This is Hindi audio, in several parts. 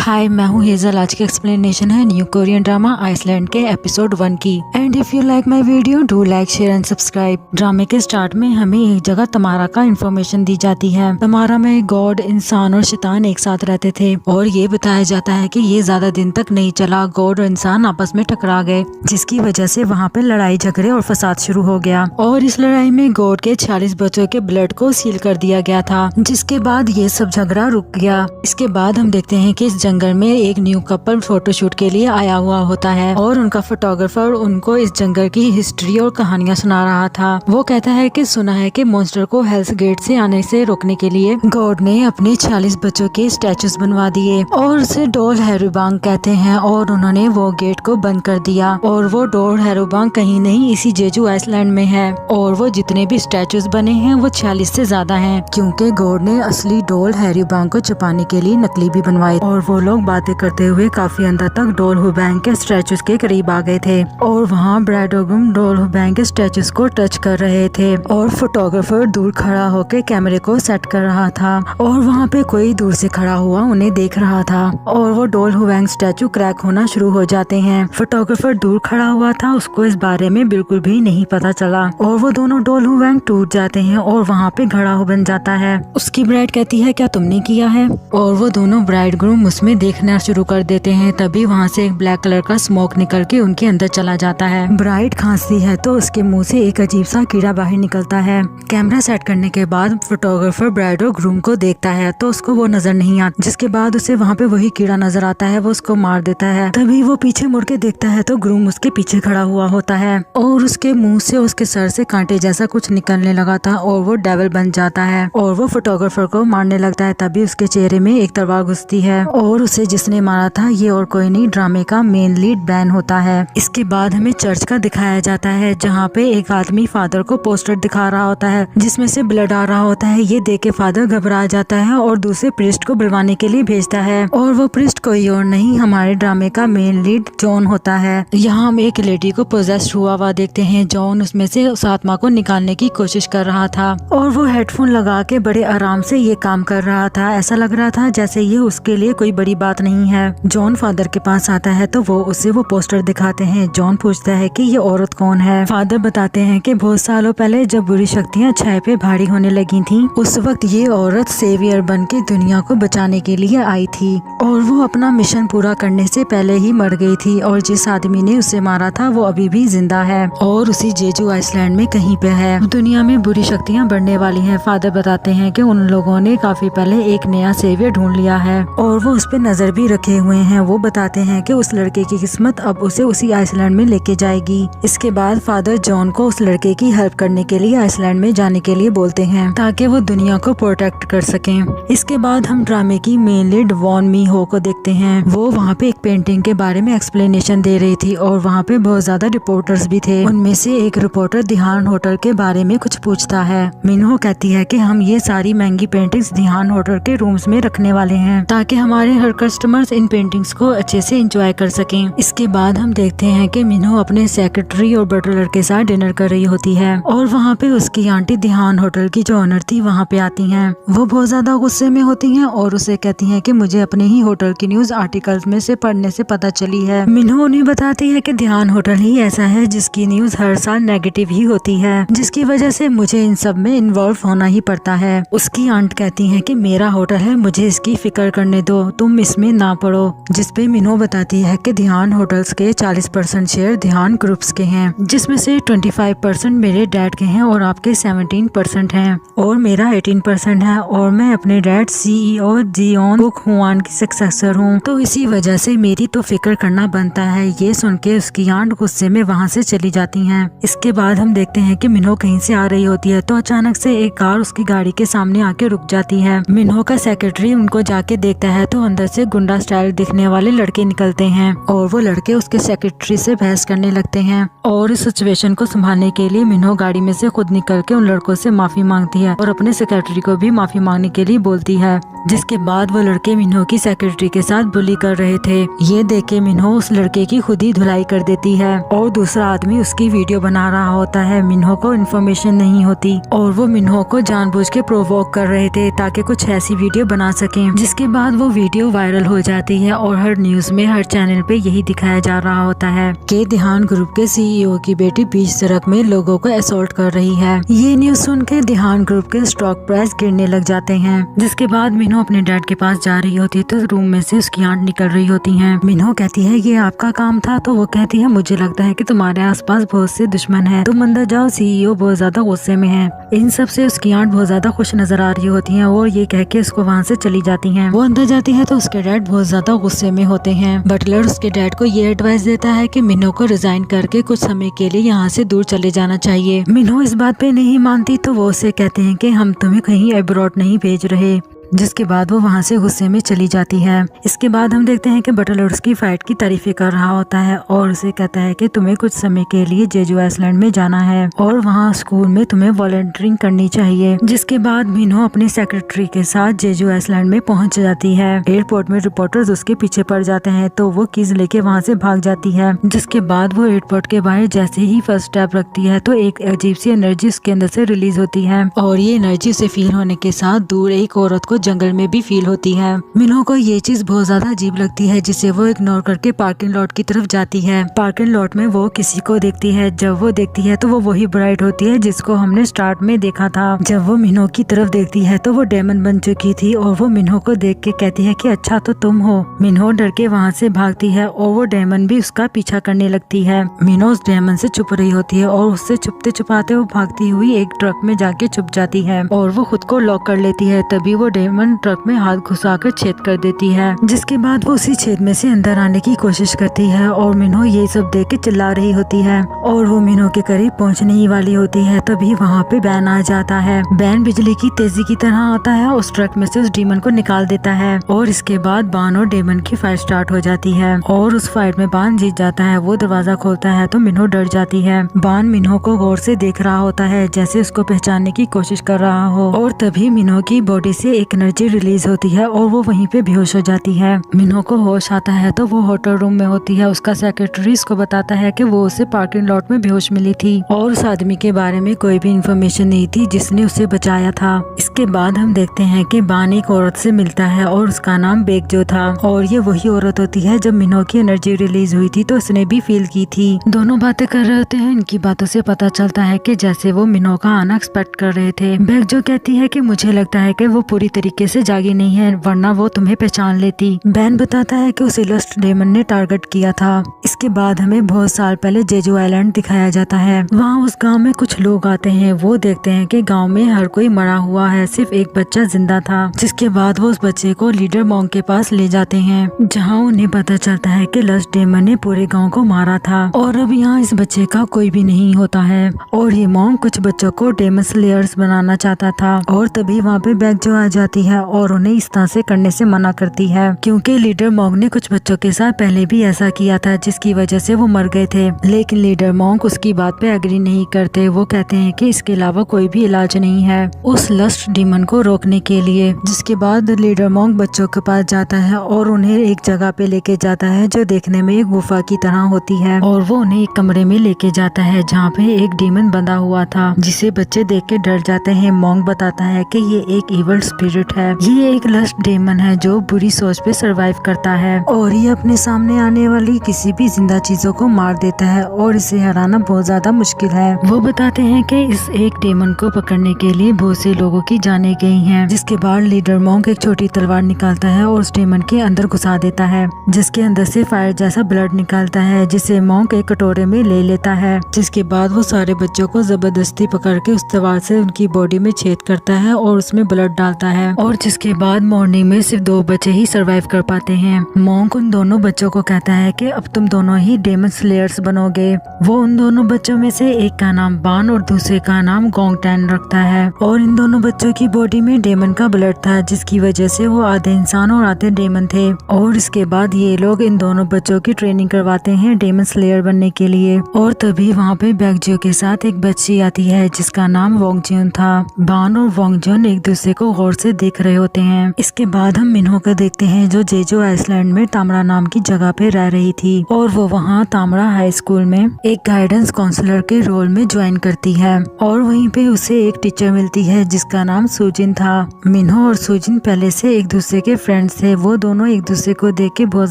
हाय, मैं हूँ हेजल। आज की एक्सप्लेनेशन है न्यू कोरियन ड्रामा आइसलैंड के एपिसोड 1 की। And if you like my video do like share and subscribe. ड्रामे के स्टार्ट में हमें एक जगह तमारा का इन्फॉर्मेशन दी जाती है। तमारा में गॉड, इंसान और शैतान एक साथ रहते थे और ये बताया जाता है कि ये ज्यादा दिन तक नहीं चला। गॉड और इंसान आपस में टकरा गए, जिसकी वजह से वहाँ पे लड़ाई झगड़े और फसाद शुरू हो गया। और इस लड़ाई में गॉड के 46 बच्चों के ब्लड को सील कर दिया गया था, जिसके बाद ये सब झगड़ा रुक गया। इसके बाद हम देखते हैं कि जंगल में एक न्यू कपल फोटोशूट के लिए आया हुआ होता है और उनका फोटोग्राफर उनको इस जंगल की हिस्ट्री और कहानियां सुना रहा था। वो कहता है कि सुना है कि मॉन्स्टर को हेल्स गेट से आने से रोकने के लिए गॉड ने अपने 46 बच्चों के स्टैचूज बनवा दिए और उसे डोल हैरुबांग कहते हैं। और उन्होंने वो गेट को बंद कर दिया और वो डोल हैरुबांग कहीं नहीं इसी जेजू आइसलैंड में है। और वो जितने भी स्टैचूज बने हैं वो 46 से ज्यादा हैं, क्योंकि गॉड ने असली डोल हैरुबांग को छुपाने के लिए नकली भी बनवाए। और वो लोग बातें करते हुए काफी अंदर तक डोल हुबैंग के स्टैचूज के करीब आ गए थे और वहाँ ब्राइड और ग्रूम डोल हुबैंग के स्टैचूज को टच कर रहे थे और फोटोग्राफर दूर खड़ा होकर कैमरे को सेट कर रहा था और वहाँ पे कोई दूर से खड़ा हुआ उन्हें देख रहा था और वो डोल हुबैंग स्टैचू क्रैक होना शुरू हो जाते हैं। फोटोग्राफर दूर खड़ा हुआ था, उसको इस बारे में बिल्कुल भी नहीं पता चला और वो दोनों डोल हुबैंग टूट जाते हैं और वहाँ पे घड़ा बन जाता है। उसकी ब्राइड कहती है क्या तुमने किया है, और वो दोनों ब्राइड ग्रूम उसमें देखना शुरू कर देते हैं। तभी वहाँ से एक ब्लैक कलर का स्मोक निकल के उनके अंदर चला जाता है। ब्राइड खांसती है तो उसके मुंह से एक अजीब सा कीड़ा बाहर निकलता है। कैमरा सेट करने के बाद फोटोग्राफर ब्राइड और ग्रूम को देखता है तो उसको वो नजर नहीं आता, जिसके बाद उसे वहाँ पे वही कीड़ा नजर आता है। वो उसको मार देता है। तभी वो पीछे मुड़ के देखता है तो ग्रूम उसके पीछे खड़ा हुआ होता है और उसके मुंह से उसके सर से कांटे जैसा कुछ निकलने लगा था और वो डेविल बन जाता है और वो फोटोग्राफर को मारने लगता है। तभी उसके चेहरे में एक तलवार घुसती है और उसे जिसने मारा था ये और कोई नहीं, ड्रामे का मेन लीड बैन होता है। इसके बाद हमें चर्च का दिखाया जाता है, जहाँ पे एक आदमी फादर को पोस्टर दिखा रहा होता है जिसमें से ब्लड आ रहा होता है। ये देख के फादर घबरा जाता है और दूसरे प्रिस्ट को बुलवाने के लिए भेजता है और वो प्रिस्ट कोई और नहीं, हमारे ड्रामे का मेन लीड जॉन होता है। यहाँ हम एक लेडी को पोजेस्ड हुआ देखते हैं। जॉन उसमें से उस आत्मा को निकालने की कोशिश कर रहा था और वो हेडफोन लगा के बड़े आराम से ये काम कर रहा था। ऐसा लग रहा था जैसे ये उसके लिए कोई बड़ी बात नहीं है। जॉन फादर के पास आता है तो वो उसे वो पोस्टर दिखाते हैं। जॉन पूछता है कि ये औरत कौन है। फादर बताते हैं कि बहुत सालों पहले जब बुरी शक्तियाँ छाए पे भारी होने लगी थी, उस वक्त ये औरत सेवियर बन के दुनिया को बचाने के लिए आई थी और वो अपना मिशन पूरा करने से पहले ही मर गई थी। और जिस आदमी ने उसे मारा था वो अभी भी जिंदा है और उसी जेजू आइसलैंड में कहीं पे है। दुनिया में बुरी शक्तियाँ बढ़ने वाली हैं। फादर बताते हैं कि उन लोगों ने काफी पहले एक नया सेवियर ढूंढ लिया है और वो उस पे नजर भी रखे हुए हैं। वो बताते हैं कि उस लड़के की किस्मत अब उसे उसी आइसलैंड में लेके जाएगी। इसके बाद फादर जॉन को उस लड़के की हेल्प करने के लिए आइसलैंड में जाने के लिए बोलते हैं ताकि वो दुनिया को प्रोटेक्ट कर सकें। इसके बाद हम ड्रामे की मेन लीड वॉन मी हो को देखते हैं। वो वहाँ पे एक पेंटिंग के बारे में एक्सप्लेनेशन दे रही थी और वहाँ पे बहुत ज्यादा रिपोर्टर्स भी थे। उनमें से एक रिपोर्टर ध्यान होटल के बारे में कुछ पूछता है। मिनहो कहती है कि हम ये सारी महंगी पेंटिंग्स ध्यान होटल के रूम्स में रखने वाले हैं ताकि हमारे हर कस्टमर्स इन पेंटिंग्स को अच्छे से एंजॉय कर सकें। इसके बाद हम देखते हैं कि मिनहो अपने सेक्रेटरी और बटलर के साथ डिनर कर रही होती है और वहाँ पे उसकी आंटी ध्यान होटल की जो ओनर थी वहाँ पे आती हैं। वो बहुत ज्यादा गुस्से में होती हैं और उसे कहती हैं कि मुझे अपने ही होटल की न्यूज आर्टिकल्स में से पढ़ने से पता चली है। मिनहो उन्हें बताती है कि ध्यान होटल ही ऐसा है जिसकी न्यूज हर साल नेगेटिव ही होती है, जिसकी वजह से मुझे इन सब में इन्वॉल्व होना ही पड़ता है। उसकी आंट कहती है कि मेरा होटल है, मुझे इसकी फिक्र करने दो, तुम इसमें ना पड़ो। जिसपे मिनहो बताती है कि ध्यान होटल्स के 40% शेयर ध्यान ग्रुप्स के हैं, जिसमें से 25% मेरे डैड के हैं और आपके 17% हैं और मेरा 18% है और मैं अपने dad CEO Jeon Buk Hwan की सक्सेसर हूँ, तो इसी वजह से मेरी तो फिक्र करना बनता है। ये सुन के उसकी आंट गुस्से में वहाँ से चली जाती हैं। इसके बाद हम देखते हैं कि मिनहो कहीं से आ रही होती है तो अचानक से एक कार उसकी गाड़ी के सामने आके रुक जाती है। मिनहो का सेक्रेटरी उनको जाके देखता है तो अंदर से गुंडा स्टाइल दिखने वाले लड़के निकलते हैं और वो लड़के उसके सेक्रेटरी से बहस करने लगते हैं और इस सिचुएशन को संभालने के लिए मिनहो गाड़ी में से खुद निकल के उन लड़कों से माफी मांगती है और अपने सेक्रेटरी को भी माफी मांगने के लिए बोलती है। जिसके बाद वो लड़के मिनहो की सेक्रेटरी के साथ बुली कर रहे थे। ये देख के मिनहो उस लड़के की खुद ही धुलाई कर देती है और दूसरा आदमी उसकी वीडियो बना रहा होता है। मिनहो को इन्फॉर्मेशन नहीं होती और वो मिनहो को जानबूझ के प्रोवोक कर रहे थे ताकि कुछ ऐसी वीडियो बना सकें। जिसके बाद वो वीडियो वायरल हो जाती है और हर न्यूज में, हर चैनल पे यही दिखाया जा रहा होता है कि ध्यान ग्रुप के CEO की बेटी बीच सड़क में लोगों को असॉल्ट कर रही है। ये न्यूज सुन के ध्यान ग्रुप के स्टॉक प्राइस गिरने लग जाते हैं। जिसके बाद मीनू अपने डैड के पास जा रही होती है तो रूम में से उसकी आंट निकल रही होती है। मीनू कहती है ये आपका काम था, तो वो कहती है मुझे लगता है कि तुम्हारे आसपास बहुत से दुश्मन है, तुम अंदर जाओ, CEO बहुत ज्यादा गुस्से में है। इन सब से उसकी आंट बहुत ज्यादा खुश नजर आ रही होती है और ये कह के उसको वहाँ से चली जाती है। वो अंदर जाती है तो उसके डैड बहुत ज्यादा गुस्से में होते हैं। बटलर उसके डैड को ये एडवाइस देता है कि मीनू को रिजाइन करके कुछ समय के लिए यहाँ से दूर चले जाना चाहिए। मीनू इस बात पे नहीं मानती तो वो उसे कहते हैं कि हम तुम्हें कहीं अब्रॉड नहीं भेज रहे। जिसके बाद वो वहाँ से गुस्से में चली जाती है। इसके बाद हम देखते हैं कि बटलर उसकी फाइट की तारीफें कर रहा होता है और उसे कहता है कि तुम्हें कुछ समय के लिए जेजू आइसलैंड में जाना है और वहाँ स्कूल में तुम्हें वॉलंटियरिंग करनी चाहिए। जिसके बाद मीनू अपनी सेक्रेटरी के साथ जेजू आइसलैंड में पहुँच जाती है। एयरपोर्ट में रिपोर्टर्स उसके पीछे पड़ जाते हैं तो वो कीज लेके वहाँ से भाग जाती है। जिसके बाद वो एयरपोर्ट के बाहर जैसे ही फर्स्ट स्टेप रखती है तो एक अजीब सी एनर्जी उसके अंदर से रिलीज होती है और ये एनर्जी उसे फील होने के साथ दूर एक औरत को जंगल में भी फील होती है। मीनू को ये चीज बहुत ज्यादा अजीब लगती है जिसे वो इग्नोर करके पार्किंग लॉट की तरफ जाती है। पार्किंग लॉट में वो किसी को देखती है। जब वो देखती है तो वो वही ब्राइड होती है जिसको हमने स्टार्ट में देखा था। जब वो मीनू की तरफ देखती है तो वो डेमन बन चुकी थी और वो मीनू को देख के कहती है कि अच्छा तो तुम हो। मीनू डर के वहाँ से भागती है और वो डेमन भी उसका पीछा करने लगती है। मीनू उस डेमन से छुप रही होती है और उससे छुपते छुपाते वो भागती हुई एक ट्रक में जाके छुप जाती है और वो खुद को लॉक कर लेती है। तभी वो डेमन ट्रक में हाथ घुसाकर छेद कर देती है। जिसके बाद वो उसी छेद में से अंदर आने की कोशिश करती है और मीनू ये सब देख के चिल्ला रही होती है और वो मीनू के करीब पहुंचने ही वाली होती है। तभी वहाँ पे बैन आ जाता है। बैन बिजली की तेजी की तरह आता है, उस ट्रक में से उस डीमन को निकाल देता है और इसके बाद बान और डेमन की फाइट स्टार्ट हो जाती है और उस फाइट में बान जीत जाता है। वो दरवाजा खोलता है तो मीनू डर जाती है। बान मीनू को गौर से देख रहा होता है जैसे उसको पहचानने की कोशिश कर रहा हो और तभी मीनू की बॉडी से एक एनर्जी रिलीज होती है और वो वहीं पे बेहोश हो जाती है। मीनू को होश आता है तो वो होटल रूम में होती है। उसका सेक्रेटरी उसको बताता है कि वो उसे पार्किंग लॉट में बेहोश मिली थी और उस आदमी के बारे में कोई भी इंफॉर्मेशन नहीं थी जिसने उसे बचाया था। इसके बाद हम देखते हैं कि बान एक औरत से मिलता है और उसका नाम बेगजो था और ये वही औरत होती है जब मीनू की एनर्जी रिलीज हुई थी तो उसने भी फील की थी। दोनों बातें कर रहे होते हैं। इनकी बातों से पता चलता है कि जैसे वो मीनू का आना एक्सपेक्ट कर रहे थे। बेगजो कहती है कि मुझे लगता है कि वो पूरी तरीके से जागी नहीं है वरना वो तुम्हें पहचान लेती। बैन बताता है कि उसे लस्ट डेमन ने टारगेट किया था। इसके बाद हमें बहुत साल पहले जेजू आइलैंड दिखाया जाता है। वहाँ उस गांव में कुछ लोग आते हैं। वो देखते हैं कि गांव में हर कोई मरा हुआ है, सिर्फ एक बच्चा जिंदा था। जिसके बाद वो उस बच्चे को लीडर मॉन्क के पास ले जाते हैं जहाँ उन्हें पता चलता है कि लस्ट डेमन ने पूरे गाँव को मारा था और अब यहाँ इस बच्चे का कोई भी नहीं होता है और ये मॉन्क कुछ बच्चों को डेमन स्लेयर्स बनाना चाहता था और तभी वहाँ पे बेगजो आ जाती है और उन्हें इस तरह से करने से मना करती है क्योंकि लीडर मॉन्क ने कुछ बच्चों के साथ पहले भी ऐसा किया था जिसकी वजह से वो मर गए थे। लेकिन लीडर मॉन्क उसकी बात पे एग्री नहीं करते। वो कहते हैं कि इसके अलावा कोई भी इलाज नहीं है उस लस्ट डीमन को रोकने के लिए। जिसके बाद लीडर मॉन्क बच्चों के पास जाता है और उन्हें एक जगह पे लेके जाता है जो देखने में एक गुफा की तरह होती है और वो उन्हें एक कमरे में लेके जाता है जहाँ पे एक डीमन बंधा हुआ था जिसे बच्चे देख के डर जाते हैं। मॉन्क बताता है कि ये एक इवल स्पिरिट है, ये एक लस्ट डेमन है जो बुरी सोच पे सरवाइव करता है और ये अपने सामने आने वाली किसी भी जिंदा चीजों को मार देता है और इसे हराना बहुत ज्यादा मुश्किल है। वो बताते हैं कि इस एक डेमन को पकड़ने के लिए बहुत से लोगों की जाने गई हैं। जिसके बाद लीडर मॉन्क एक छोटी तलवार निकालता है और उस डेमन के अंदर घुसा देता है जिसके अंदर से फायर जैसा ब्लड निकालता है जिसे मॉन्क एक कटोरे में ले लेता है। जिसके बाद वो सारे बच्चों को जबरदस्ती पकड़ के उस तलवार से उनकी बॉडी में छेद करता है और उसमें ब्लड डालता है और जिसके बाद मॉर्निंग में सिर्फ 2 बच्चे ही सरवाइव कर पाते हैं। मॉन्क उन दोनों बच्चों को कहता है कि अब तुम दोनों ही डेमन स्लेयर्स बनोगे। वो उन दोनों बच्चों में से एक का नाम बान और दूसरे का नाम गोंगटैन रखता है और इन दोनों बच्चों की बॉडी में डेमन का ब्लड था जिसकी वजह से वो आधे इंसान और आधे डेमन थे। और इसके बाद ये लोग इन दोनों बच्चों की ट्रेनिंग करवाते हैं डेमन स्लेयर बनने के लिए और तभी वहाँ पे बेगजो के साथ एक बच्ची आती है जिसका नाम वोंगजिन था। बान और वोंगजिन एक दूसरे को गौर से देख रहे होते हैं। इसके बाद हम मिन्हो को देखते हैं जो जेजू आइसलैंड में तामरा नाम की जगह पे रह रही थी और वो वहाँ तामड़ा हाई स्कूल में एक गाइडेंस काउंसलर के रोल में ज्वाइन करती है और वहीं पे उसे एक टीचर मिलती है जिसका नाम सुजिन था। मिन्हो और सुजिन पहले से एक दूसरे के फ्रेंड्स थे। वो दोनों एक दूसरे को देख के बहुत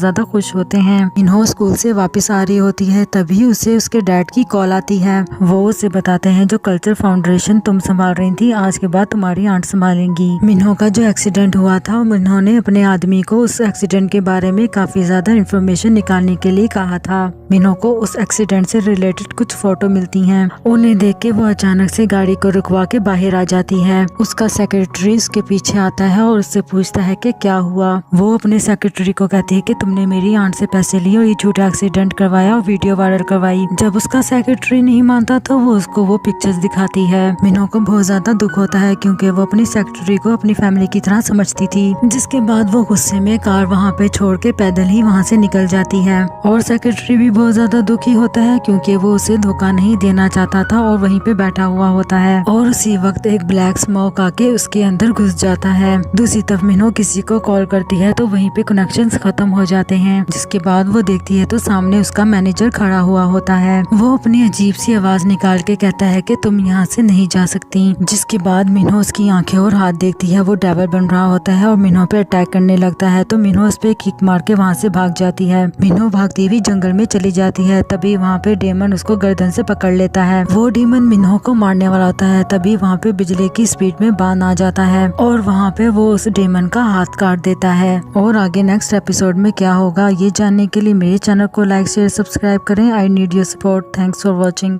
ज्यादा खुश होते हैं। मिन्हो स्कूल से वापस आ रही होती है, तभी उसे उसके डैड की कॉल आती है। वो उसे बताते हैं जो कल्चर फाउंडेशन तुम संभाल रही थी, आज के बाद तुम्हारी आंट संभालेंगी। मिन्हो का जो एक्सीडेंट हुआ था, मिन्हो ने अपने आदमी को उस एक्सीडेंट के बारे में काफी ज्यादा इन्फॉर्मेशन निकालने के लिए कहा था। मिन्हो को उस एक्सीडेंट से रिलेटेड कुछ फोटो मिलती हैं। उन्हें देख के वो अचानक से गाड़ी को रुकवा के बाहर आ जाती है। उसका सेक्रेटरी उसके पीछे आता है और उससे पूछता है कि क्या हुआ। वो अपने सेक्रेटरी को कहती है कि तुमने मेरी आंट से पैसे लिए और ये झूठा एक्सीडेंट करवाया और वीडियो वायरल करवाई। जब उसका सेक्रेटरी नहीं मानता तो वो उसको वो पिक्चर्स दिखाती है। मिन्हो को बहुत ज्यादा दुख होता है क्योंकि वो अपनी सेक्रेटरी को अपनी फैमिली की तरह समझती थी। जिसके बाद वो गुस्से में कार वहाँ पे छोड़ के पैदल ही वहाँ से निकल जाती है और सेक्रेटरी भी बहुत ज्यादा दुखी होता है क्योंकि वो उसे धोखा नहीं देना चाहता था और वहीं पे बैठा हुआ होता है। और उसी वक्त एक ब्लैक स्मोक आके उसके अंदर घुस जाता है। दूसरी तरफ मिन्हो किसी को कॉल करती है तो वहीं पे कनेक्शंस खत्म हो जाते हैं। जिसके बाद वो देखती है तो सामने उसका मैनेजर खड़ा हुआ होता है। वो अपनी अजीब सी आवाज निकाल के कहता है कि तुम यहाँ से नहीं जा सकती। जिसके बाद मिन्हो उसकी आंखें और हाथ देखती है। वो डेविल बन रहा होता है और मिन्हो पे अटैक करने लगता है तो मिन्हो उस पे किक मार के वहाँ से भाग जाती है। मिन्हो भागती हुई जंगल में चली जाती है। तभी वहाँ पे डेमन उसको गर्दन से पकड़ लेता है। वो डेमन मिन्हो को मारने वाला होता है। तभी वहाँ पे बिजली की स्पीड में बाण आ जाता है और वहाँ पे वो उस डेमन का हाथ काट देता है। और आगे नेक्स्ट एपिसोड में क्या होगा ये जानने के लिए मेरे चैनल को लाइक शेयर सब्सक्राइब करें। I need your support. Thanks for watching.